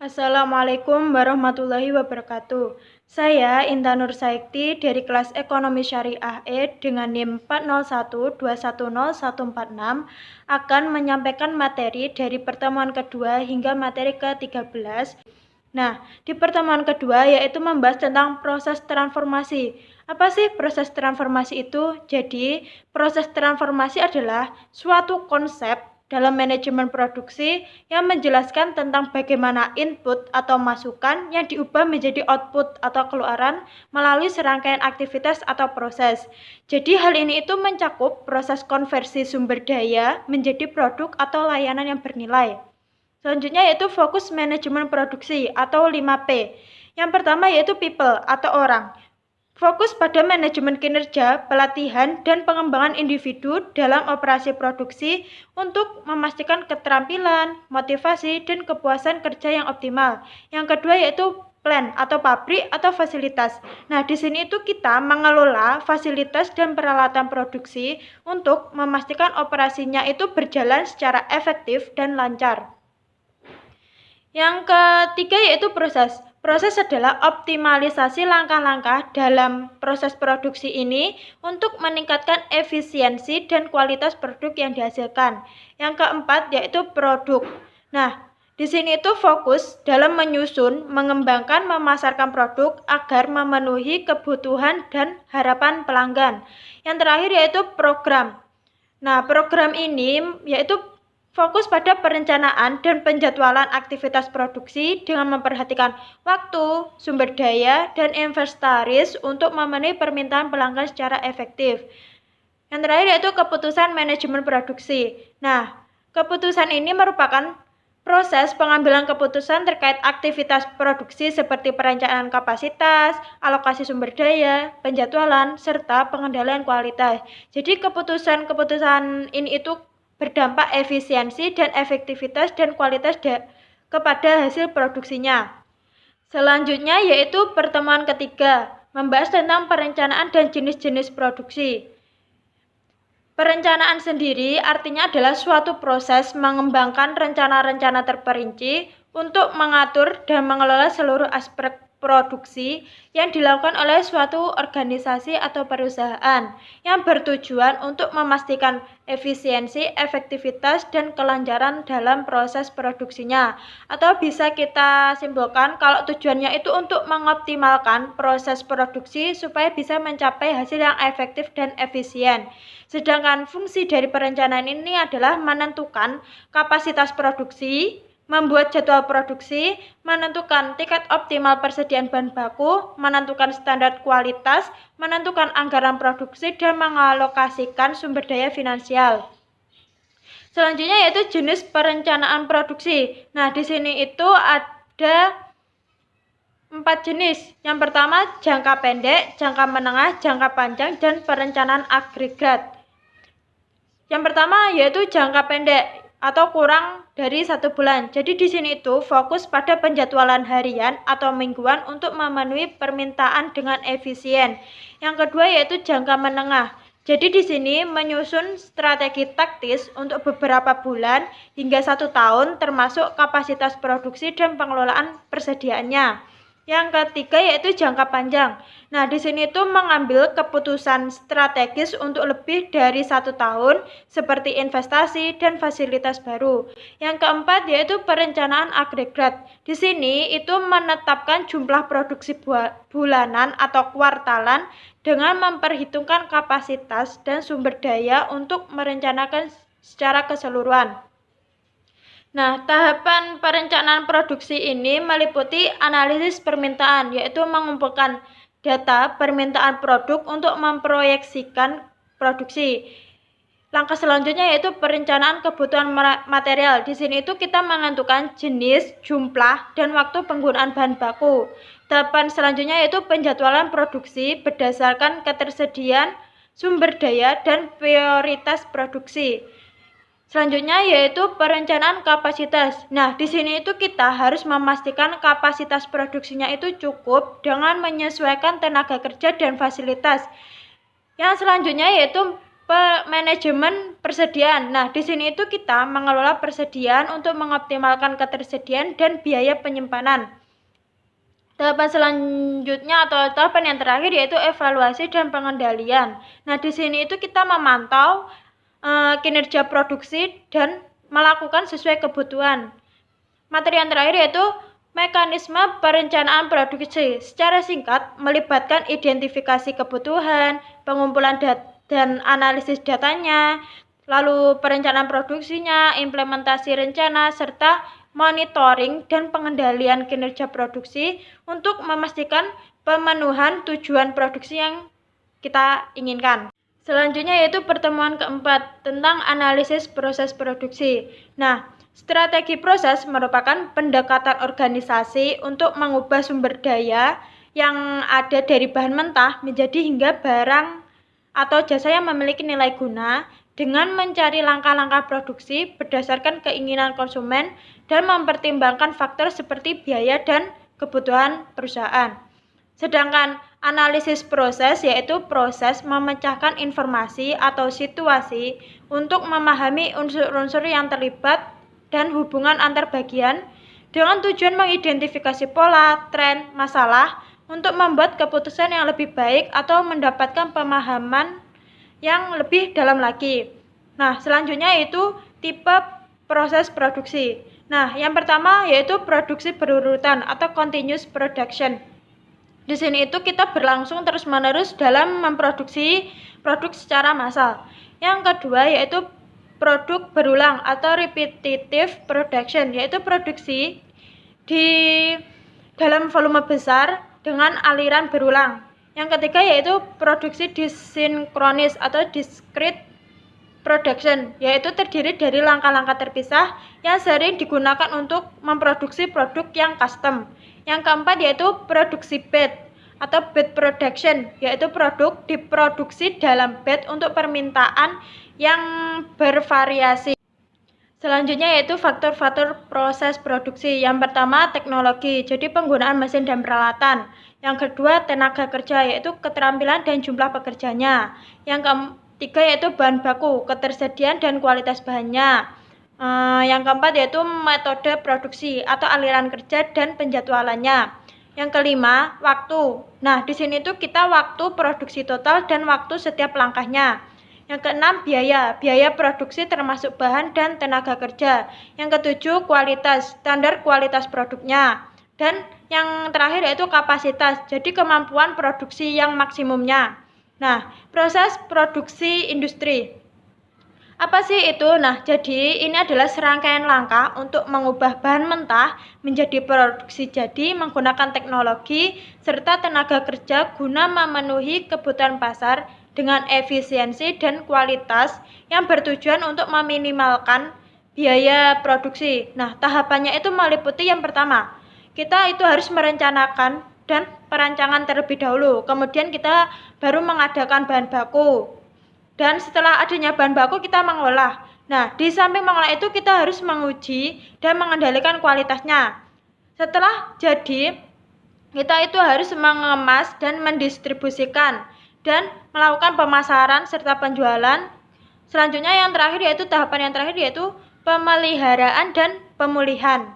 Assalamualaikum warahmatullahi wabarakatuh. Saya Intan Nur Saikti dari kelas Ekonomi Syariah E dengan NIM 401210146 akan menyampaikan materi dari pertemuan kedua hingga materi ke-13. Nah, di pertemuan kedua yaitu membahas tentang proses transformasi. Apa sih proses transformasi itu? Jadi, proses transformasi adalah suatu konsep dalam manajemen produksi yang menjelaskan tentang bagaimana input atau masukan yang diubah menjadi output atau keluaran melalui serangkaian aktivitas atau proses. Jadi hal ini itu mencakup proses konversi sumber daya menjadi produk atau layanan yang bernilai. Selanjutnya yaitu fokus manajemen produksi atau 5P. Yang pertama yaitu people atau orang. Fokus pada manajemen kinerja, pelatihan, dan pengembangan individu dalam operasi produksi untuk memastikan keterampilan, motivasi, dan kepuasan kerja yang optimal. Yang kedua yaitu plant atau pabrik atau fasilitas. Nah, di sini itu kita mengelola fasilitas dan peralatan produksi untuk memastikan operasinya itu berjalan secara efektif dan lancar. Yang ketiga yaitu proses. Proses adalah optimalisasi langkah-langkah dalam proses produksi ini untuk meningkatkan efisiensi dan kualitas produk yang dihasilkan. Yang keempat yaitu produk. Nah, di sini itu fokus dalam menyusun, mengembangkan, memasarkan produk agar memenuhi kebutuhan dan harapan pelanggan. Yang terakhir yaitu program. Nah, program ini yaitu fokus pada perencanaan dan penjadwalan aktivitas produksi dengan memperhatikan waktu, sumber daya, dan inventaris untuk memenuhi permintaan pelanggan secara efektif. Yang terakhir yaitu keputusan manajemen produksi. Nah, keputusan ini merupakan proses pengambilan keputusan terkait aktivitas produksi seperti perencanaan kapasitas, alokasi sumber daya, penjadwalan, serta pengendalian kualitas. Jadi keputusan-keputusan ini itu berdampak efisiensi dan efektivitas dan kualitas kepada hasil produksinya. Selanjutnya yaitu pertemuan ketiga, membahas tentang perencanaan dan jenis-jenis produksi. Perencanaan sendiri artinya adalah suatu proses mengembangkan rencana-rencana terperinci untuk mengatur dan mengelola seluruh aspek produksi yang dilakukan oleh suatu organisasi atau perusahaan yang bertujuan untuk memastikan efisiensi, efektivitas, dan kelancaran dalam proses produksinya. Atau bisa kita simpulkan kalau tujuannya itu untuk mengoptimalkan proses produksi supaya bisa mencapai hasil yang efektif dan efisien. Sedangkan fungsi dari perencanaan ini adalah menentukan kapasitas produksi, membuat jadwal produksi, menentukan tingkat optimal persediaan bahan baku, menentukan standar kualitas, menentukan anggaran produksi, dan mengalokasikan sumber daya finansial. Selanjutnya yaitu jenis perencanaan produksi. Nah, di sini itu ada 4 jenis. Yang pertama jangka pendek, jangka menengah, jangka panjang, dan perencanaan agregat. Yang pertama yaitu jangka pendek atau kurang dari 1 bulan. Jadi di sini itu fokus pada penjadwalan harian atau mingguan untuk memenuhi permintaan dengan efisien. Yang kedua yaitu jangka menengah. Jadi di sini menyusun strategi taktis untuk beberapa bulan hingga 1 tahun termasuk kapasitas produksi dan pengelolaan persediaannya. Yang ketiga yaitu jangka panjang. Nah, di sini itu mengambil keputusan strategis untuk lebih dari 1 tahun seperti investasi dan fasilitas baru. Yang keempat yaitu perencanaan agregat. Di sini itu menetapkan jumlah produksi bulanan atau kuartalan dengan memperhitungkan kapasitas dan sumber daya untuk merencanakan secara keseluruhan. Nah, tahapan perencanaan produksi ini meliputi analisis permintaan, yaitu mengumpulkan data permintaan produk untuk memproyeksikan produksi. Langkah selanjutnya yaitu perencanaan kebutuhan material. Di sini itu kita menentukan jenis, jumlah, dan waktu penggunaan bahan baku. Tahapan selanjutnya yaitu penjadwalan produksi berdasarkan ketersediaan sumber daya dan prioritas produksi. Selanjutnya yaitu perencanaan kapasitas. Nah, di sini itu kita harus memastikan kapasitas produksinya itu cukup dengan menyesuaikan tenaga kerja dan fasilitas. Yang selanjutnya yaitu Manajemen persediaan. Nah, di sini itu kita mengelola persediaan untuk mengoptimalkan ketersediaan dan biaya penyimpanan. Tahapan selanjutnya atau tahapan yang terakhir yaitu evaluasi dan pengendalian. Nah, di sini itu kita memantau kinerja produksi dan melakukan sesuai kebutuhan. Materi yang terakhir yaitu mekanisme perencanaan produksi. Secara singkat, melibatkan identifikasi kebutuhan, pengumpulan data dan analisis datanya, lalu perencanaan produksinya, implementasi rencana, serta monitoring dan pengendalian kinerja produksi untuk memastikan pemenuhan tujuan produksi yang kita inginkan. Selanjutnya yaitu pertemuan keempat tentang analisis proses produksi. Nah, strategi proses merupakan pendekatan organisasi untuk mengubah sumber daya yang ada dari bahan mentah menjadi hingga barang atau jasa yang memiliki nilai guna dengan mencari langkah-langkah produksi berdasarkan keinginan konsumen dan mempertimbangkan faktor seperti biaya dan kebutuhan perusahaan. Sedangkan analisis proses yaitu proses memecahkan informasi atau situasi untuk memahami unsur-unsur yang terlibat dan hubungan antar bagian dengan tujuan mengidentifikasi pola, tren, masalah untuk membuat keputusan yang lebih baik atau mendapatkan pemahaman yang lebih dalam lagi. Nah, selanjutnya yaitu tipe proses produksi. Nah, yang pertama yaitu produksi berurutan atau continuous production. Di sini itu kita berlangsung terus-menerus dalam memproduksi produk secara massal. Yang kedua yaitu produk berulang atau repetitive production, yaitu produksi di dalam volume besar dengan aliran berulang. Yang ketiga yaitu produksi disinkronis atau discrete production, yaitu terdiri dari langkah-langkah terpisah yang sering digunakan untuk memproduksi produk yang custom. Yang keempat yaitu produksi batch atau batch production, yaitu produk diproduksi dalam batch untuk permintaan yang bervariasi. Selanjutnya yaitu faktor-faktor proses produksi. Yang pertama teknologi, jadi penggunaan mesin dan peralatan. Yang kedua tenaga kerja, yaitu keterampilan dan jumlah pekerjanya. Yang ketiga yaitu bahan baku, ketersediaan dan kualitas bahannya. Yang keempat yaitu metode produksi atau aliran kerja dan penjadwalannya. Yang kelima waktu. Nah, di sini tuh kita waktu produksi total dan waktu setiap langkahnya. Yang keenam biaya produksi termasuk bahan dan tenaga kerja. Yang ketujuh kualitas, standar kualitas produknya. Dan yang terakhir yaitu kapasitas, jadi kemampuan produksi yang maksimumnya. Nah, proses produksi industri. Apa sih itu? Nah, jadi ini adalah serangkaian langkah untuk mengubah bahan mentah menjadi produksi jadi menggunakan teknologi serta tenaga kerja guna memenuhi kebutuhan pasar dengan efisiensi dan kualitas yang bertujuan untuk meminimalkan biaya produksi. Nah, tahapannya itu meliputi yang pertama, kita itu harus merencanakan dan perancangan terlebih dahulu. Kemudian kita baru mengadakan bahan baku. Dan setelah adanya bahan baku kita mengolah. Nah, di samping mengolah itu kita harus menguji dan mengendalikan kualitasnya. Setelah jadi, kita itu harus mengemas dan mendistribusikan dan melakukan pemasaran serta penjualan. Selanjutnya yang terakhir yaitu tahapan yang terakhir yaitu pemeliharaan dan pemulihan.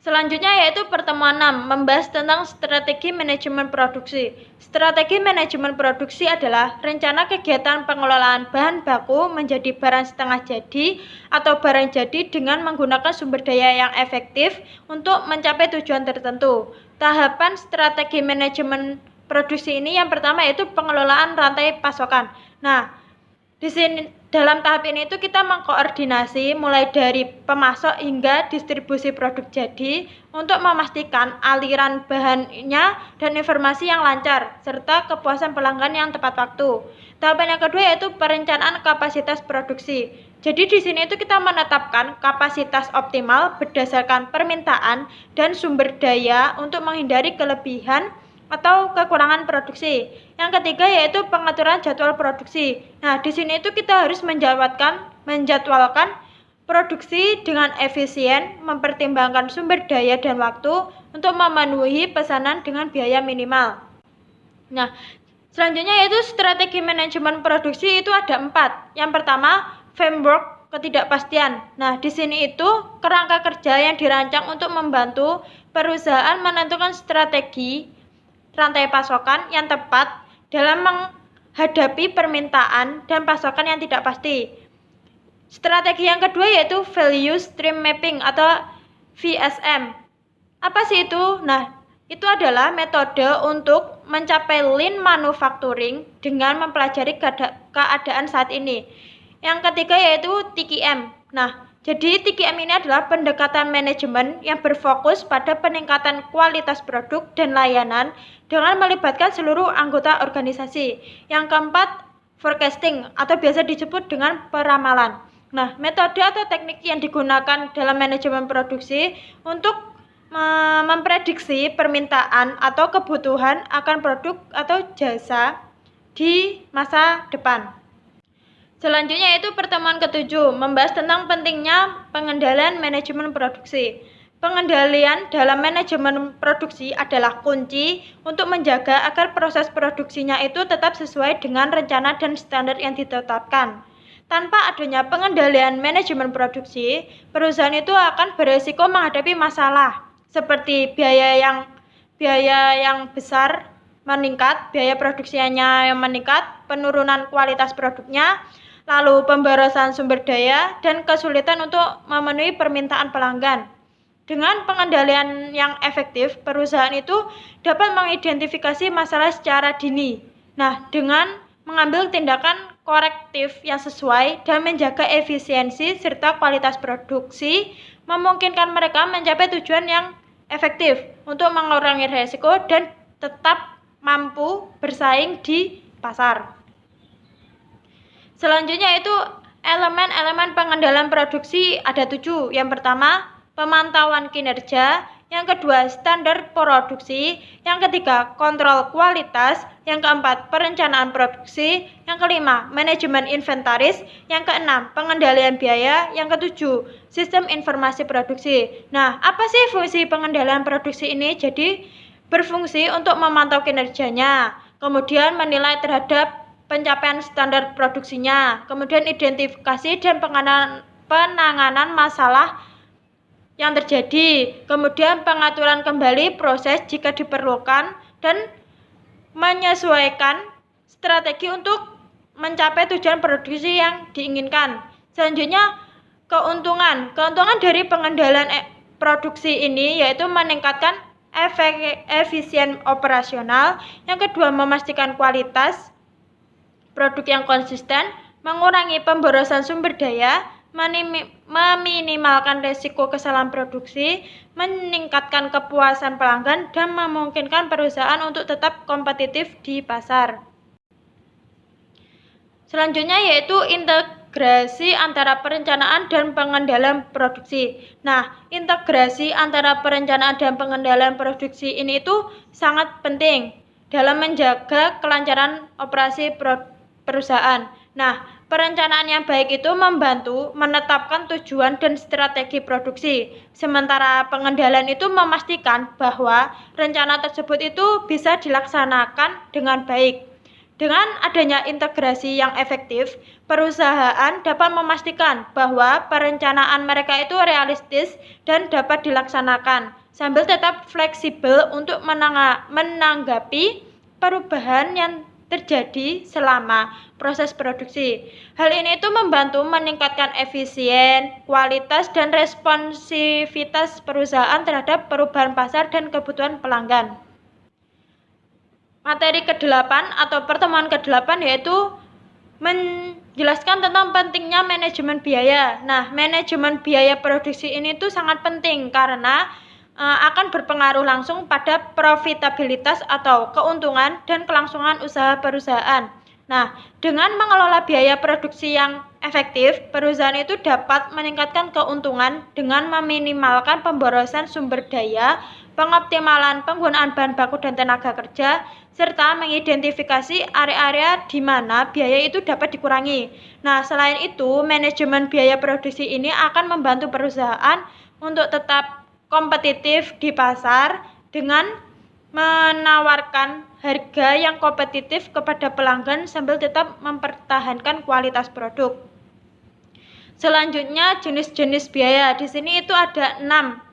Selanjutnya yaitu pertemuan 6, membahas tentang strategi manajemen produksi. Strategi manajemen produksi adalah rencana kegiatan pengelolaan bahan baku menjadi barang setengah jadi atau barang jadi dengan menggunakan sumber daya yang efektif untuk mencapai tujuan tertentu. Tahapan strategi manajemen produksi ini yang pertama yaitu pengelolaan rantai pasokan. Nah, di sini dalam tahap ini itu kita mengkoordinasi mulai dari pemasok hingga distribusi produk jadi untuk memastikan aliran bahannya dan informasi yang lancar serta kepuasan pelanggan yang tepat waktu. Tahapan yang kedua yaitu perencanaan kapasitas produksi. Jadi di sini itu kita menetapkan kapasitas optimal berdasarkan permintaan dan sumber daya untuk menghindari kelebihan atau kekurangan produksi. Yang ketiga yaitu pengaturan jadwal produksi. Nah, di sini itu kita harus menjadwalkan produksi dengan efisien, mempertimbangkan sumber daya dan waktu untuk memenuhi pesanan dengan biaya minimal. Nah, Selanjutnya yaitu strategi manajemen produksi itu ada 4. Yang pertama, framework ketidakpastian. Nah, di sini itu kerangka kerja yang dirancang untuk membantu perusahaan menentukan strategi rantai pasokan yang tepat dalam menghadapi permintaan dan pasokan yang tidak pasti. Strategi yang kedua yaitu value stream mapping atau VSM. Apa sih itu? Nah, itu adalah metode untuk mencapai lean manufacturing dengan mempelajari keadaan saat ini. Yang ketiga yaitu TQM. Nah, jadi TQM ini adalah pendekatan manajemen yang berfokus pada peningkatan kualitas produk dan layanan dengan melibatkan seluruh anggota organisasi. Yang keempat, forecasting atau biasa disebut dengan peramalan. Nah, metode atau teknik yang digunakan dalam manajemen produksi untuk memprediksi permintaan atau kebutuhan akan produk atau jasa di masa depan. Selanjutnya yaitu pertemuan ke-7, membahas tentang pentingnya pengendalian manajemen produksi. Pengendalian dalam manajemen produksi adalah kunci untuk menjaga agar proses produksinya itu tetap sesuai dengan rencana dan standar yang ditetapkan. Tanpa adanya pengendalian manajemen produksi, perusahaan itu akan beresiko menghadapi masalah seperti biaya yang besar meningkat, biaya produksinya yang meningkat, penurunan kualitas produknya, lalu pemborosan sumber daya, dan kesulitan untuk memenuhi permintaan pelanggan. Dengan pengendalian yang efektif, perusahaan itu dapat mengidentifikasi masalah secara dini. Nah, dengan mengambil tindakan korektif yang sesuai dan menjaga efisiensi serta kualitas produksi, memungkinkan mereka mencapai tujuan yang efektif untuk mengurangi risiko dan tetap mampu bersaing di pasar. Selanjutnya itu elemen-elemen pengendalian produksi ada 7. Yang pertama, pemantauan kinerja. Yang kedua, standar produksi. Yang ketiga, kontrol kualitas. Yang keempat, perencanaan produksi. Yang kelima, manajemen inventaris. Yang keenam, pengendalian biaya. Yang ketujuh, sistem informasi produksi. Nah, apa sih fungsi pengendalian produksi ini? Jadi, berfungsi untuk memantau kinerjanya, kemudian menilai terhadap pencapaian standar produksinya, kemudian identifikasi dan penanganan masalah yang terjadi, kemudian pengaturan kembali proses jika diperlukan, dan menyesuaikan strategi untuk mencapai tujuan produksi yang diinginkan. Selanjutnya, keuntungan dari pengendalian produksi ini yaitu meningkatkan efisien operasional. Yang kedua, memastikan kualitas produk yang konsisten, mengurangi pemborosan sumber daya, meminimalkan risiko kesalahan produksi, meningkatkan kepuasan pelanggan, dan memungkinkan perusahaan untuk tetap kompetitif di pasar. Selanjutnya yaitu integrasi antara perencanaan dan pengendalian produksi. Nah, integrasi antara perencanaan dan pengendalian produksi ini itu sangat penting dalam menjaga kelancaran operasi perusahaan. Nah, perencanaan yang baik itu membantu menetapkan tujuan dan strategi produksi. Sementara pengendalian itu memastikan bahwa rencana tersebut itu bisa dilaksanakan dengan baik. Dengan adanya integrasi yang efektif, perusahaan dapat memastikan bahwa perencanaan mereka itu realistis dan dapat dilaksanakan, sambil tetap fleksibel untuk menanggapi perubahan yang terjadi selama proses produksi. Hal ini itu membantu meningkatkan efisien, kualitas, dan responsivitas perusahaan terhadap perubahan pasar dan kebutuhan pelanggan. Materi ke-8 atau pertemuan ke-8 yaitu menjelaskan tentang pentingnya manajemen biaya. Nah, manajemen biaya produksi ini tuh sangat penting karena akan berpengaruh langsung pada profitabilitas atau keuntungan dan kelangsungan usaha perusahaan. Nah, dengan mengelola biaya produksi yang efektif, perusahaan itu dapat meningkatkan keuntungan dengan meminimalkan pemborosan sumber daya, pengoptimalan penggunaan bahan baku dan tenaga kerja, serta mengidentifikasi area-area di mana biaya itu dapat dikurangi. Nah, selain itu, manajemen biaya produksi ini akan membantu perusahaan untuk tetap kompetitif di pasar dengan menawarkan harga yang kompetitif kepada pelanggan sambil tetap mempertahankan kualitas produk. Selanjutnya jenis-jenis biaya. Di sini itu ada 6.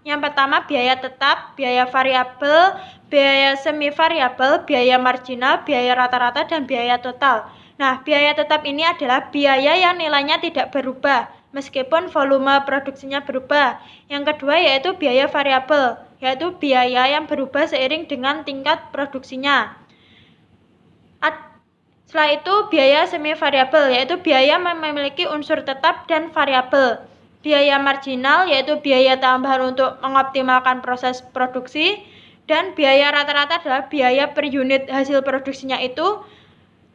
Yang pertama biaya tetap, biaya variabel, biaya semi variabel, biaya marginal, biaya rata-rata, dan biaya total. Nah, biaya tetap ini adalah biaya yang nilainya tidak berubah meskipun volume produksinya berubah. Yang kedua yaitu biaya variabel, yaitu biaya yang berubah seiring dengan tingkat produksinya. Setelah itu biaya semi variabel, yaitu biaya memiliki unsur tetap dan variabel. Biaya marginal yaitu biaya tambahan untuk mengoptimalkan proses produksi, dan biaya rata-rata adalah biaya per unit hasil produksinya itu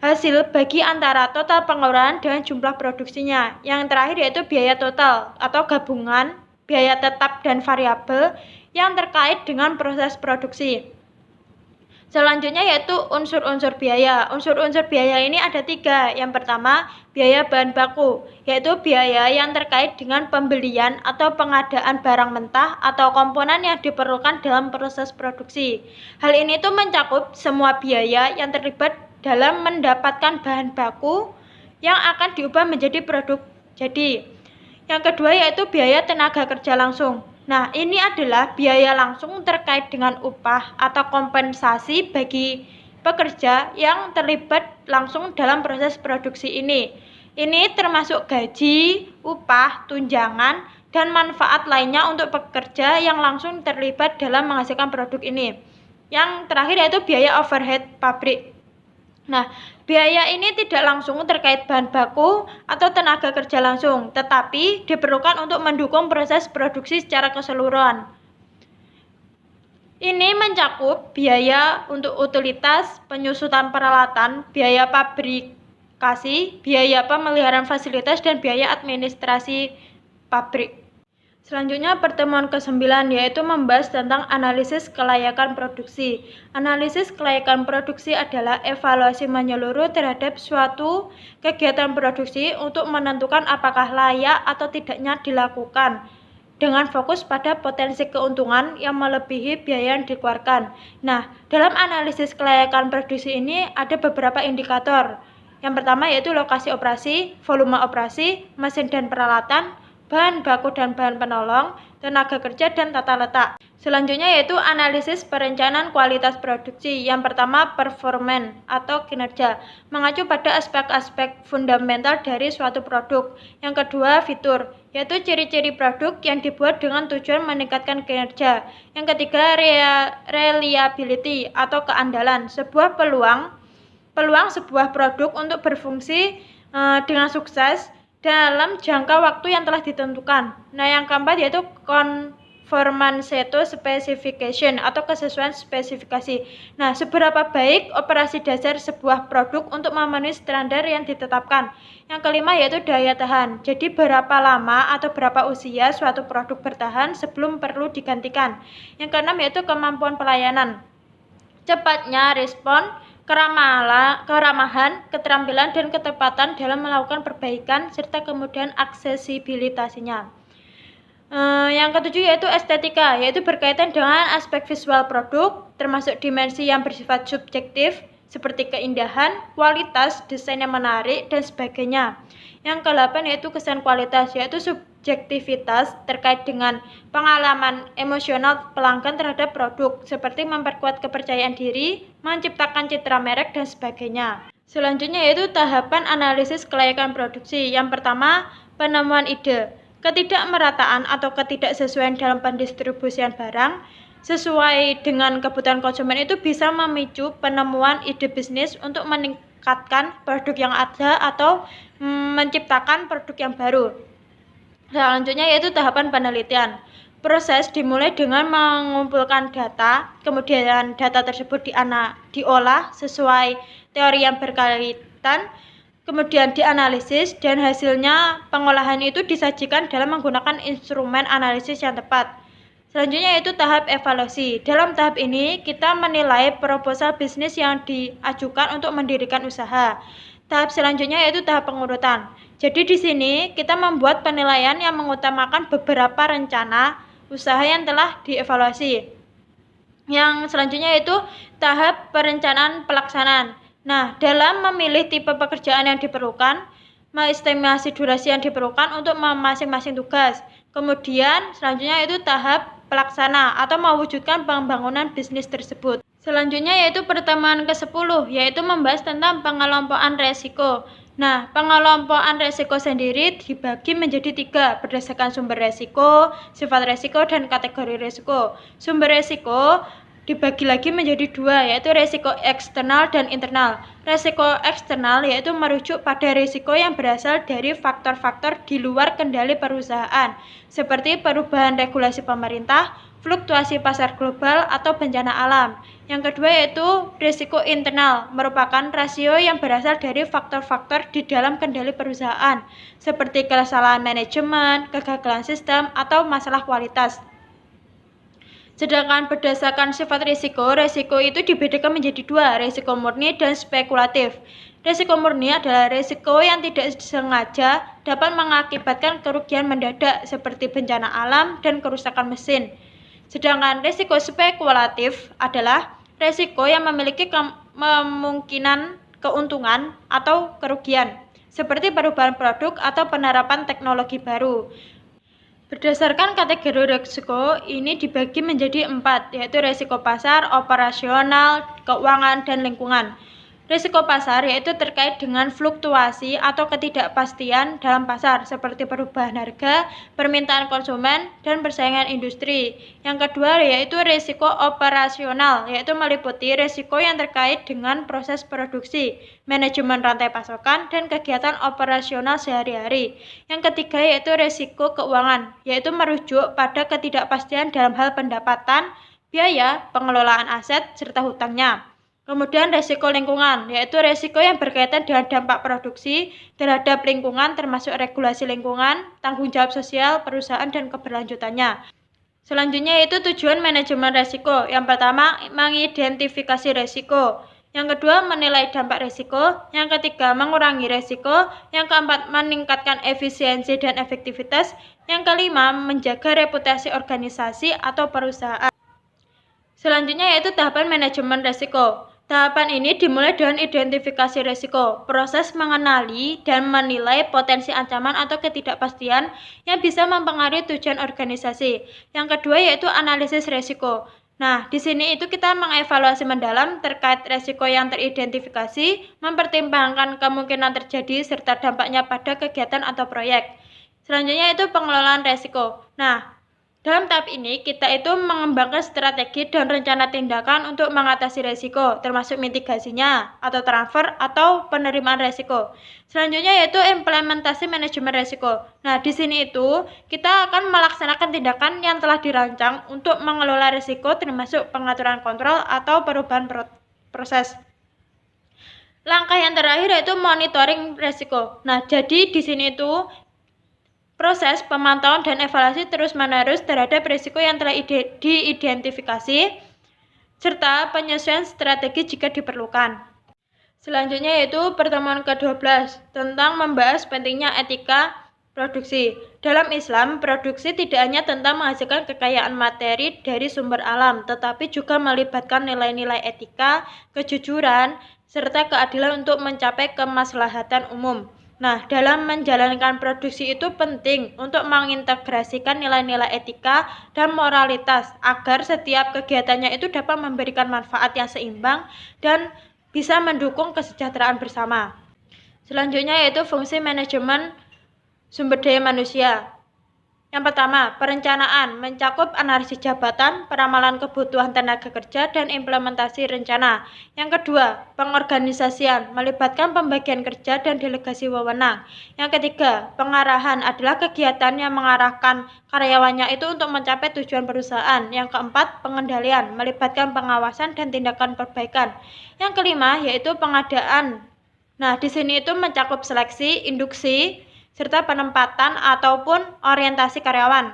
hasil bagi antara total pengeluaran dengan jumlah produksinya. Yang terakhir yaitu biaya total atau gabungan biaya tetap dan variabel yang terkait dengan proses produksi. Selanjutnya yaitu unsur-unsur biaya. Unsur-unsur biaya ini ada 3. Yang pertama, biaya bahan baku, yaitu biaya yang terkait dengan pembelian atau pengadaan barang mentah atau komponen yang diperlukan dalam proses produksi. Hal ini tuh mencakup semua biaya yang terlibat dalam mendapatkan bahan baku yang akan diubah menjadi produk jadi. Yang kedua yaitu biaya tenaga kerja langsung. Nah, ini adalah biaya langsung terkait dengan upah atau kompensasi bagi pekerja yang terlibat langsung dalam proses produksi ini. Ini termasuk gaji, upah, tunjangan, dan manfaat lainnya untuk pekerja yang langsung terlibat dalam menghasilkan produk ini. Yang terakhir yaitu biaya overhead pabrik. Nah, biaya ini tidak langsung terkait bahan baku atau tenaga kerja langsung, tetapi diperlukan untuk mendukung proses produksi secara keseluruhan. Ini mencakup biaya untuk utilitas, penyusutan peralatan, biaya pabrikasi, biaya pemeliharaan fasilitas, dan biaya administrasi pabrik. Selanjutnya pertemuan ke-9 yaitu membahas tentang analisis kelayakan produksi. Analisis kelayakan produksi adalah evaluasi menyeluruh terhadap suatu kegiatan produksi untuk menentukan apakah layak atau tidaknya dilakukan dengan fokus pada potensi keuntungan yang melebihi biaya yang dikeluarkan. Nah, dalam analisis kelayakan produksi ini ada beberapa indikator. Yang pertama yaitu lokasi operasi, volume operasi, mesin dan peralatan, bahan baku dan bahan penolong, tenaga kerja, dan tata letak. Selanjutnya yaitu analisis perencanaan kualitas produksi. Yang pertama performan atau kinerja, mengacu pada aspek-aspek fundamental dari suatu produk. Yang kedua fitur, yaitu ciri-ciri produk yang dibuat dengan tujuan meningkatkan kinerja. Yang ketiga reliability atau keandalan, sebuah peluang sebuah produk untuk berfungsi dengan sukses dalam jangka waktu yang telah ditentukan. Nah, yang keempat yaitu conformance to specification atau kesesuaian spesifikasi. Nah, seberapa baik operasi dasar sebuah produk untuk memenuhi standar yang ditetapkan. Yang kelima yaitu daya tahan. Jadi berapa lama atau berapa usia suatu produk bertahan sebelum perlu digantikan. Yang keenam yaitu kemampuan pelayanan. Cepatnya respon, keramahan, keterampilan, dan ketepatan dalam melakukan perbaikan, serta kemudian aksesibilitasnya. Yang ketujuh yaitu estetika, yaitu berkaitan dengan aspek visual produk, termasuk dimensi yang bersifat subjektif, seperti keindahan, kualitas, desain yang menarik, dan sebagainya. Yang ke-8 yaitu kesan kualitas, yaitu subjektivitas terkait dengan pengalaman emosional pelanggan terhadap produk, seperti memperkuat kepercayaan diri, menciptakan citra merek, dan sebagainya. Selanjutnya yaitu tahapan analisis kelayakan produksi. Yang pertama, penemuan ide. Ketidakmerataan atau ketidaksesuaian dalam pendistribusian barang sesuai dengan kebutuhan konsumen itu bisa memicu penemuan ide bisnis untuk meningkatkan produk yang ada atau menciptakan produk yang baru. Selanjutnya yaitu tahapan penelitian. Proses dimulai dengan mengumpulkan data, kemudian data tersebut diolah sesuai teori yang berkaitan, kemudian dianalisis, dan hasilnya pengolahan itu disajikan dalam menggunakan instrumen analisis yang tepat. Selanjutnya yaitu tahap evaluasi. Dalam tahap ini kita menilai proposal bisnis yang diajukan untuk mendirikan usaha. Tahap selanjutnya yaitu tahap pengurutan. Jadi di sini kita membuat penilaian yang mengutamakan beberapa rencana usaha yang telah dievaluasi. Yang selanjutnya yaitu tahap perencanaan pelaksanaan. Nah, dalam memilih tipe pekerjaan yang diperlukan, mengestimasi durasi yang diperlukan untuk masing-masing tugas. Kemudian selanjutnya yaitu tahap pelaksana atau mewujudkan pembangunan bisnis tersebut. Selanjutnya yaitu pertemuan ke-10, yaitu membahas tentang pengelompokan resiko. Nah, pengelompokan resiko sendiri dibagi menjadi 3 berdasarkan sumber resiko, sifat resiko, dan kategori resiko. Sumber resiko dibagi lagi menjadi 2, yaitu resiko eksternal dan internal. Resiko eksternal yaitu merujuk pada risiko yang berasal dari faktor-faktor di luar kendali perusahaan, seperti perubahan regulasi pemerintah, fluktuasi pasar global, atau bencana alam. Yang kedua yaitu risiko internal, merupakan rasio yang berasal dari faktor-faktor di dalam kendali perusahaan, seperti kesalahan manajemen, kegagalan sistem, atau masalah kualitas. Sedangkan berdasarkan sifat risiko, resiko itu dibedakan menjadi 2, risiko murni dan spekulatif. Risiko murni adalah risiko yang tidak sengaja dapat mengakibatkan kerugian mendadak seperti bencana alam dan kerusakan mesin. Sedangkan risiko spekulatif adalah risiko yang memiliki kemungkinan keuntungan atau kerugian, seperti perubahan produk atau penerapan teknologi baru. Berdasarkan kategori risiko, ini dibagi menjadi 4, yaitu risiko pasar, operasional, keuangan, dan lingkungan. Risiko pasar yaitu terkait dengan fluktuasi atau ketidakpastian dalam pasar seperti perubahan harga, permintaan konsumen, dan persaingan industri. Yang kedua yaitu risiko operasional, yaitu meliputi risiko yang terkait dengan proses produksi, manajemen rantai pasokan, dan kegiatan operasional sehari-hari. Yang ketiga yaitu risiko keuangan, yaitu merujuk pada ketidakpastian dalam hal pendapatan, biaya, pengelolaan aset, serta hutangnya. Kemudian risiko lingkungan, yaitu risiko yang berkaitan dengan dampak produksi terhadap lingkungan termasuk regulasi lingkungan, tanggung jawab sosial, perusahaan, dan keberlanjutannya. Selanjutnya yaitu tujuan manajemen risiko. Yang pertama, mengidentifikasi risiko. Yang kedua, menilai dampak risiko. Yang ketiga, mengurangi risiko. Yang keempat, meningkatkan efisiensi dan efektivitas. Yang kelima, menjaga reputasi organisasi atau perusahaan. Selanjutnya yaitu tahapan manajemen risiko. Tahapan ini dimulai dengan identifikasi risiko, proses mengenali dan menilai potensi ancaman atau ketidakpastian yang bisa mempengaruhi tujuan organisasi. Yang kedua yaitu analisis risiko. Nah, di sini itu kita mengevaluasi mendalam terkait risiko yang teridentifikasi, mempertimbangkan kemungkinan terjadi serta dampaknya pada kegiatan atau proyek. Selanjutnya itu pengelolaan risiko. Nah, dalam tahap ini, kita itu mengembangkan strategi dan rencana tindakan untuk mengatasi risiko, termasuk mitigasinya, atau transfer, atau penerimaan risiko. Selanjutnya yaitu implementasi manajemen risiko. Nah, di sini itu kita akan melaksanakan tindakan yang telah dirancang untuk mengelola risiko, termasuk pengaturan kontrol atau perubahan proses. Langkah yang terakhir yaitu monitoring risiko. Nah, jadi di sini itu proses pemantauan dan evaluasi terus-menerus terhadap risiko yang telah diidentifikasi, serta penyesuaian strategi jika diperlukan. Selanjutnya yaitu pertemuan ke-12 tentang membahas pentingnya etika produksi. Dalam Islam, produksi tidak hanya tentang menghasilkan kekayaan materi dari sumber alam, tetapi juga melibatkan nilai-nilai etika, kejujuran, serta keadilan untuk mencapai kemaslahatan umum. Nah, dalam menjalankan produksi itu penting untuk mengintegrasikan nilai-nilai etika dan moralitas agar setiap kegiatannya itu dapat memberikan manfaat yang seimbang dan bisa mendukung kesejahteraan bersama. Selanjutnya yaitu fungsi manajemen sumber daya manusia. Yang pertama, perencanaan mencakup analisis jabatan, peramalan kebutuhan tenaga kerja, dan implementasi rencana. Yang kedua, pengorganisasian melibatkan pembagian kerja dan delegasi wewenang. Yang ketiga, pengarahan adalah kegiatan yang mengarahkan karyawannya itu untuk mencapai tujuan perusahaan. Yang keempat, pengendalian melibatkan pengawasan dan tindakan perbaikan. Yang kelima, yaitu pengadaan. Nah, di sini itu mencakup seleksi, induksi, serta penempatan ataupun orientasi karyawan.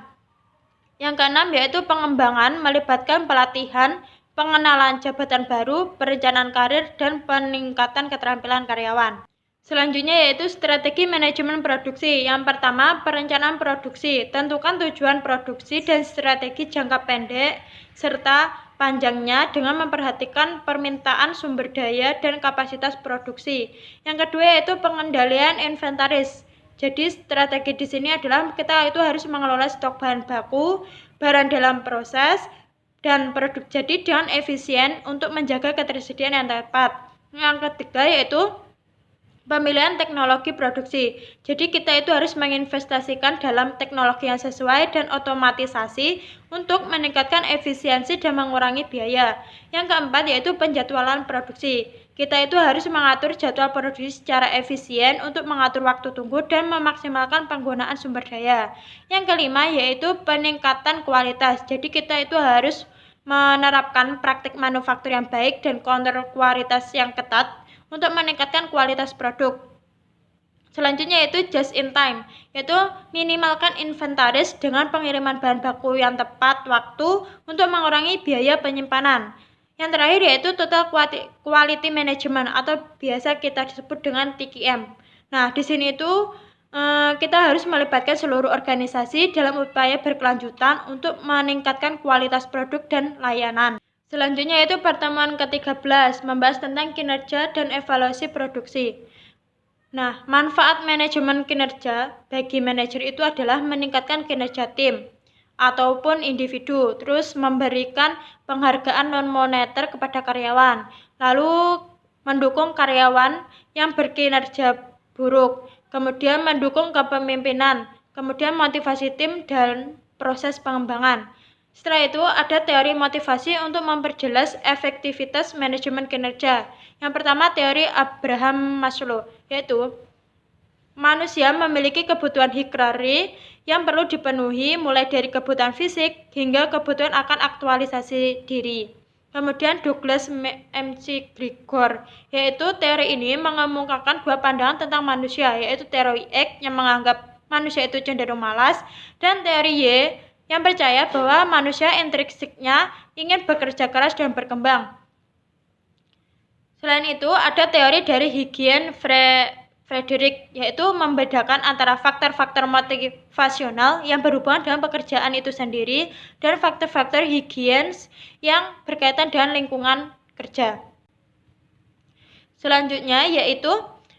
Yang keenam yaitu pengembangan melibatkan pelatihan, pengenalan jabatan baru, perencanaan karir, dan peningkatan keterampilan karyawan. Selanjutnya yaitu strategi manajemen produksi. Yang pertama, perencanaan produksi. Tentukan tujuan produksi dan strategi jangka pendek, serta panjangnya dengan memperhatikan permintaan sumber daya dan kapasitas produksi. Yang kedua yaitu pengendalian inventaris. Jadi strategi di sini adalah kita itu harus mengelola stok bahan baku, barang dalam proses, dan produk jadi dengan efisien untuk menjaga ketersediaan yang tepat. Yang ketiga yaitu pemilihan teknologi produksi. Jadi kita itu harus menginvestasikan dalam teknologi yang sesuai dan otomatisasi untuk meningkatkan efisiensi dan mengurangi biaya. Yang keempat yaitu penjadwalan produksi. Kita itu harus mengatur jadwal produksi secara efisien untuk mengatur waktu tunggu dan memaksimalkan penggunaan sumber daya. Yang kelima yaitu peningkatan kualitas. Jadi kita itu harus menerapkan praktik manufaktur yang baik dan kontrol kualitas yang ketat untuk meningkatkan kualitas produk. Selanjutnya yaitu just in time, yaitu minimalkan inventaris dengan pengiriman bahan baku yang tepat waktu untuk mengurangi biaya penyimpanan. Yang terakhir yaitu total quality management atau biasa kita sebut dengan TQM. Nah, di sini itu kita harus melibatkan seluruh organisasi dalam upaya berkelanjutan untuk meningkatkan kualitas produk dan layanan. Selanjutnya yaitu pertemuan ke-13, membahas tentang kinerja dan evaluasi produksi. Nah, manfaat manajemen kinerja bagi manajer itu adalah meningkatkan kinerja tim ataupun individu, terus memberikan penghargaan non-moneter kepada karyawan, lalu mendukung karyawan yang berkinerja buruk, kemudian mendukung kepemimpinan, kemudian motivasi tim dan proses pengembangan. Setelah itu ada teori motivasi untuk memperjelas efektivitas manajemen kinerja. Yang pertama teori Abraham Maslow, yaitu manusia memiliki kebutuhan hierarki yang perlu dipenuhi mulai dari kebutuhan fisik hingga kebutuhan akan aktualisasi diri. Kemudian Douglas McGregor, yaitu teori ini mengemukakan dua pandangan tentang manusia, yaitu teori X yang menganggap manusia itu cenderung malas dan teori Y yang percaya bahwa manusia intrinsiknya ingin bekerja keras dan berkembang. Selain itu, ada teori dari Hygien Frederick, yaitu membedakan antara faktor-faktor motivasional yang berhubungan dengan pekerjaan itu sendiri dan faktor-faktor higienis yang berkaitan dengan lingkungan kerja. Selanjutnya yaitu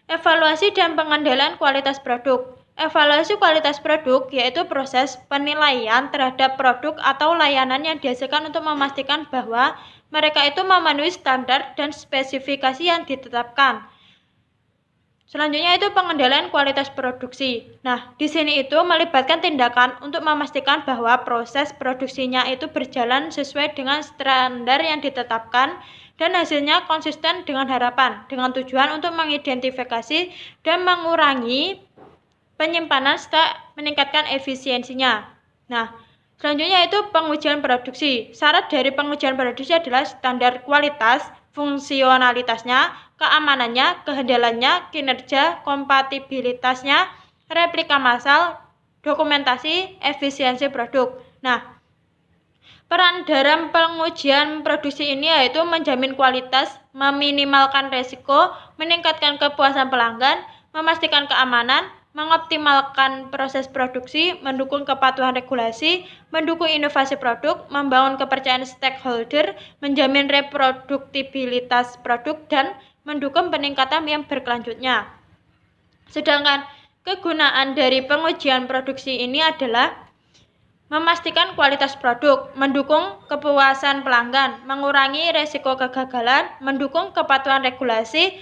evaluasi dan pengendalian kualitas produk. Evaluasi kualitas produk yaitu proses penilaian terhadap produk atau layanan yang dihasilkan untuk memastikan bahwa mereka itu memenuhi standar dan spesifikasi yang ditetapkan. Selanjutnya itu pengendalian kualitas produksi. Nah, di sini itu melibatkan tindakan untuk memastikan bahwa proses produksinya itu berjalan sesuai dengan standar yang ditetapkan dan hasilnya konsisten dengan harapan, dengan tujuan untuk mengidentifikasi dan mengurangi penyimpanan serta meningkatkan efisiensinya. Nah, selanjutnya itu pengujian produksi. Syarat dari pengujian produksi adalah standar kualitas, fungsionalitasnya, keamanannya, kehandalannya, kinerja, kompatibilitasnya, replika massal, dokumentasi, efisiensi produk. Nah, peran dalam pengujian produksi ini yaitu menjamin kualitas, meminimalkan resiko, meningkatkan kepuasan pelanggan, memastikan keamanan, mengoptimalkan proses produksi, mendukung kepatuhan regulasi, mendukung inovasi produk, membangun kepercayaan stakeholder, menjamin reproduktibilitas produk, dan mendukung peningkatan yang berkelanjutnya. Sedangkan kegunaan dari pengujian produksi ini adalah memastikan kualitas produk, mendukung kepuasan pelanggan, mengurangi resiko kegagalan, mendukung kepatuhan regulasi,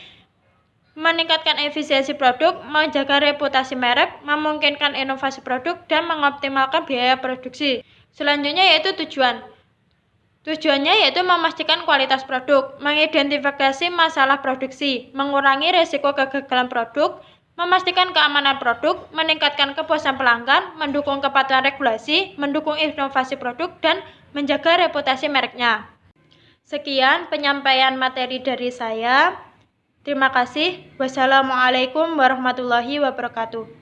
meningkatkan efisiensi produk, menjaga reputasi merek, memungkinkan inovasi produk, dan mengoptimalkan biaya produksi. Selanjutnya yaitu tujuan. Tujuannya yaitu memastikan kualitas produk, mengidentifikasi masalah produksi, mengurangi risiko kegagalan produk, memastikan keamanan produk, meningkatkan kepuasan pelanggan, mendukung kepatuhan regulasi, mendukung inovasi produk, dan menjaga reputasi mereknya. Sekian penyampaian materi dari saya. Terima kasih. Wassalamualaikum warahmatullahi wabarakatuh.